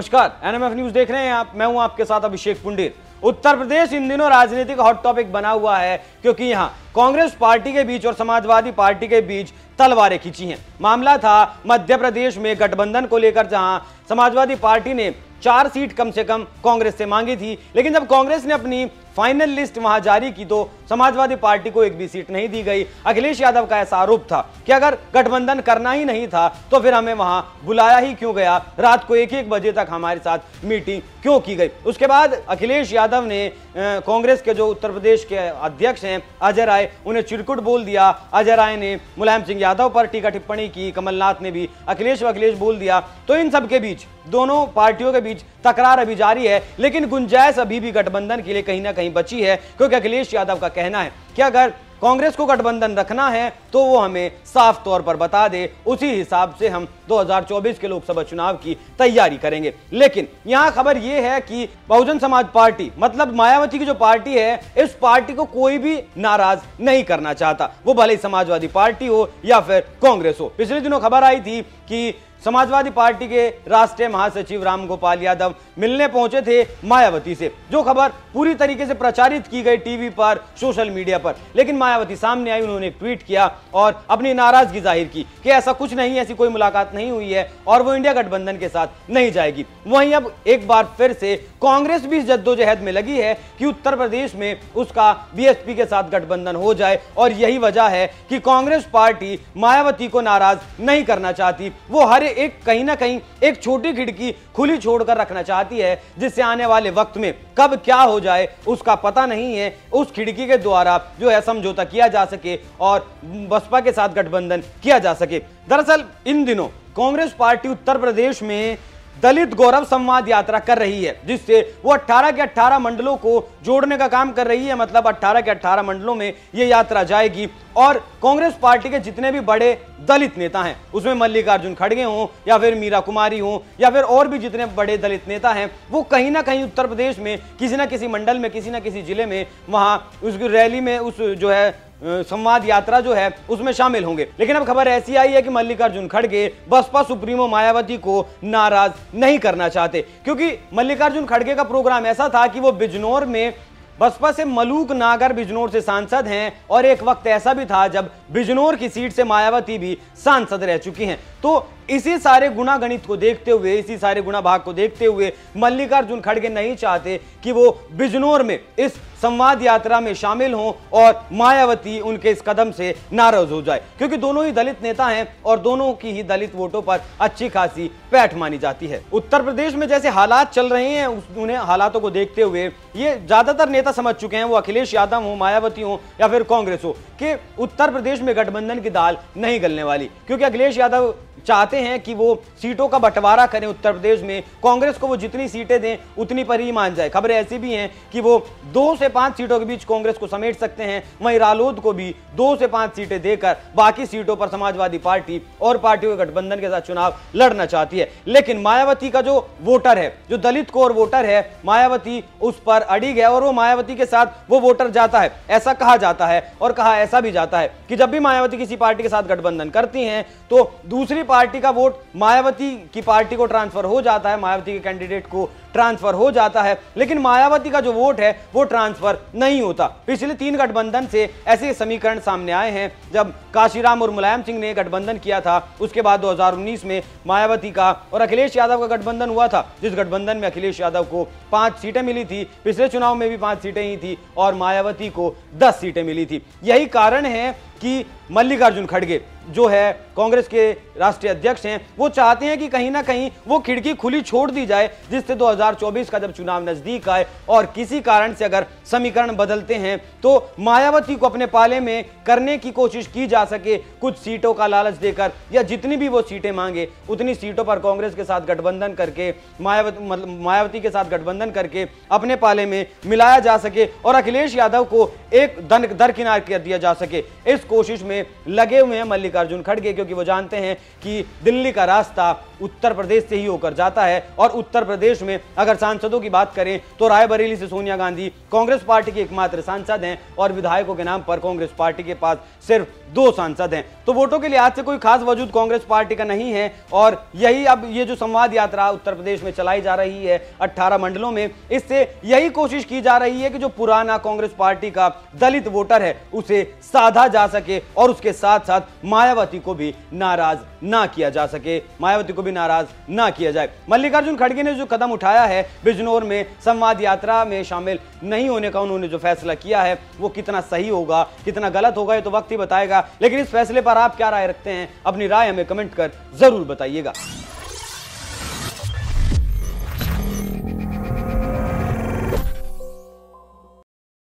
नमस्कार, NMF news देख रहे हैं आप। मैं हूं आपके साथ अभिषेक पुंडीर। उत्तर प्रदेश इन दिनों राजनीतिक हॉट टॉपिक बना हुआ है क्योंकि यहां कांग्रेस पार्टी के बीच और समाजवादी पार्टी के बीच तलवारें खींची हैं। मामला था मध्य प्रदेश में गठबंधन को लेकर, जहां समाजवादी पार्टी ने 4 सीट कम से कम कांग्रेस से मांगी थी, लेकिन जब कांग्रेस ने अपनी फाइनल लिस्ट वहां जारी की तो समाजवादी पार्टी को एक भी सीट नहीं दी गई। अखिलेश यादव का ऐसा आरोप था कि अगर गठबंधन करना ही नहीं था तो फिर हमें वहां बुलाया ही क्यों गया, रात को 1-1 बजे तक हमारे साथ मीटिंग क्यों की गई। उसके बाद अखिलेश यादव ने कांग्रेस के जो उत्तर प्रदेश के अध्यक्ष हैं अजय राय, उन्हें चिरकुट बोल दिया। अजय राय ने मुलायम सिंह यादव पर टीका टिप्पणी की, कमलनाथ ने भी अखिलेश बोल दिया। तो इन सब के बीच, दोनों पार्टियों के बीच तकरार अभी जारी है, लेकिन गुंजाइश अभी भी गठबंधन के लिए कहीं ना कहीं बची है, क्योंकि अखिलेश यादव का कहना है कि अगर कांग्रेस को गठबंधन रखना है तो वो हमें साफ तौर पर बता दे, उसी हिसाब से हम 2024 के लोकसभा चुनाव की तैयारी करेंगे। लेकिन यहां खबर यह है कि बहुजन समाज पार्टी, मतलब मायावती की जो पार्टी है, इस पार्टी को कोई भी नाराज नहीं करना चाहता, वो भले ही समाजवादी पार्टी हो या फिर कांग्रेस हो। पिछले दिनों खबर आई थी कि समाजवादी पार्टी के राष्ट्रीय महासचिव रामगोपाल यादव मिलने पहुंचे थे मायावती से, जो खबर पूरी तरीके से प्रचारित की गई टीवी पर, सोशल मीडिया पर। लेकिन मायावती सामने आई, उन्होंने ट्वीट किया और अपनी नाराजगी जाहिर की कि ऐसा कुछ नहीं, ऐसी कोई मुलाकात नहीं हुई है और वो इंडिया गठबंधन के साथ नहीं जाएगी। वहीं अब एक बार फिर से कांग्रेस भी जद्दोजहद में लगी है कि उत्तर प्रदेश में उसका बीएसपी के साथ गठबंधन हो जाए, और यही वजह है कि कांग्रेस पार्टी मायावती को नाराज नहीं करना चाहती। वो हर एक कहीं ना कहीं एक छोटी खिड़की खुली छोड़कर रखना चाहती है, जिससे आने वाले वक्त में कब क्या हो जाए उसका पता नहीं है। उस खिड़की के द्वारा जो है समझौता किया जा सके और बसपा के साथ गठबंधन किया जा सके। दरअसल इन दिनों कांग्रेस पार्टी उत्तर प्रदेश में दलित गौरव संवाद यात्रा कर रही है, जिससे वो 18 के 18 मंडलों को जोड़ने का काम कर रही है। मतलब 18 के 18 मंडलों में ये यात्रा जाएगी और कांग्रेस पार्टी के जितने भी बड़े दलित नेता हैं, उसमें मल्लिकार्जुन खड़गे हों या फिर मीरा कुमारी हों या फिर और भी जितने बड़े दलित नेता हैं, वो कहीं ना कहीं उत्तर प्रदेश में किसी ना किसी मंडल में, किसी ना किसी जिले में, वहां उस रैली में, उस जो है संवाद यात्रा जो है उसमें शामिल होंगे। लेकिन अब खबर ऐसी आई है कि मल्लिकार्जुन खड़गे बसपा सुप्रीमो मायावती को नाराज नहीं करना चाहते, क्योंकि मल्लिकार्जुन खड़गे का प्रोग्राम ऐसा था कि वो बिजनौर में बसपा से मलूक नागर बिजनौर से सांसद हैं, और एक वक्त ऐसा भी था जब बिजनौर की सीट से मायावती भी सांसद रह चुकी हैं। तो इसी सारे गुणा गणित को देखते हुए, इसी सारे गुणा भाग को देखते हुए मल्लिकार्जुन खड़गे नहीं चाहते कि वो बिजनौर में इस संवाद यात्रा में शामिल हों और मायावती उनके इस कदम से नाराज हो जाए, क्योंकि दोनों ही दलित नेता हैं और दोनों की ही दलित वोटों पर अच्छी खासी पैठ मानी जाती है। उत्तर प्रदेश में जैसे हालात चल रहे हैं, उन्हें हालातों को देखते हुए ये ज्यादातर नेता समझ चुके हैं, वो अखिलेश यादव हो, मायावती हो या फिर कांग्रेस हो, कि उत्तर प्रदेश में गठबंधन की दाल नहीं गलने वाली, क्योंकि अखिलेश यादव चाहते हैं कि वो सीटों का बंटवारा करें उत्तर प्रदेश में, कांग्रेस को वो जितनी सीटें दें उतनी पर ही मान जाए। खबरें ऐसी भी हैं कि वो 2 से 5 सीटों के बीच कांग्रेस को समेट सकते हैं, वहीं रालोद को भी 2 से 5 सीटें देकर बाकी सीटों पर समाजवादी पार्टी और पार्टियों के गठबंधन के साथ चुनाव लड़ना चाहती है। लेकिन मायावती का जो वोटर है, जो दलित कोर वोटर है, मायावती उस पर अड़िग है और वो मायावती के साथ वो वोटर जाता है। ऐसा कहा जाता है और कहा ऐसा भी जाता है कि जब भी मायावती किसी पार्टी के साथ गठबंधन करती हैं तो दूसरी पार्टी का वोट मायावती की पार्टी को ट्रांसफर हो जाता है, मायावती के कैंडिडेट को ट्रांसफर हो जाता है, लेकिन मायावती का जो वोट है वो ट्रांसफर नहीं होता। पिछले 3 गठबंधन से ऐसे समीकरण सामने आए हैं। जब काशीराम और मुलायम सिंह ने गठबंधन किया था, उसके बाद 2019 में मायावती का और अखिलेश यादव का गठबंधन हुआ था, जिस गठबंधन में अखिलेश यादव को 5 सीटें मिली थी, पिछले चुनाव में भी 5 सीटें ही थी और मायावती को 10 सीटें मिली थी। यही कारण है कि मल्लिकार्जुन खड़गे जो है कांग्रेस के राष्ट्रीय अध्यक्ष हैं, वो चाहते हैं कि कहीं ना कहीं वो खिड़की खुली छोड़ दी जाए, जिससे 2024 का जब चुनाव नजदीक आए और किसी कारण से अगर समीकरण बदलते हैं तो मायावती को अपने पाले में करने की कोशिश की जा सके, कुछ सीटों का लालच देकर, या जितनी भी वो सीटें मांगे उतनी सीटों पर कांग्रेस के साथ गठबंधन करके, मायावती के साथ गठबंधन करके अपने पाले में मिलाया जा सके और अखिलेश यादव को एक दरकिनार कर दिया जा सके। इस कोशिश में लगे हुए हैं मल्लिकार्जुन खड़गे, क्योंकि वो जानते हैं कि दिल्ली का रास्ता उत्तर प्रदेश से ही होकर जाता है। और उत्तर प्रदेश में अगर सांसदों की बात करें तो रायबरेली से सोनिया गांधी कांग्रेस पार्टी की एकमात्र सांसद हैं और विधायकों के नाम पर कांग्रेस पार्टी के पास सिर्फ 2 सांसद हैं। तो वोटों के लिहाज से कोई खास वजूद कांग्रेस पार्टी का नहीं है। और यही अब ये जो संवाद यात्रा उत्तर प्रदेश में चलाई जा रही है 18 मंडलों में, इससे यही कोशिश की जा रही है कि जो पुराना कांग्रेस पार्टी का दलित वोटर है उसे साधा जा सके और उसके साथ साथ मायावती को भी नाराज ना किया जा सके, मायावती को भी नाराज ना किया जाए। मल्लिकार्जुन खड़गे ने जो कदम उठाया है बिजनौर में संवाद यात्रा में शामिल नहीं होने का, उन्होंने जो फैसला किया है वो कितना सही होगा कितना गलत होगा ये तो वक्त ही बताएगा। लेकिन इस फैसले पर आप क्या राय रखते हैं? अपनी राय हमें कमेंट कर जरूर बताइएगा।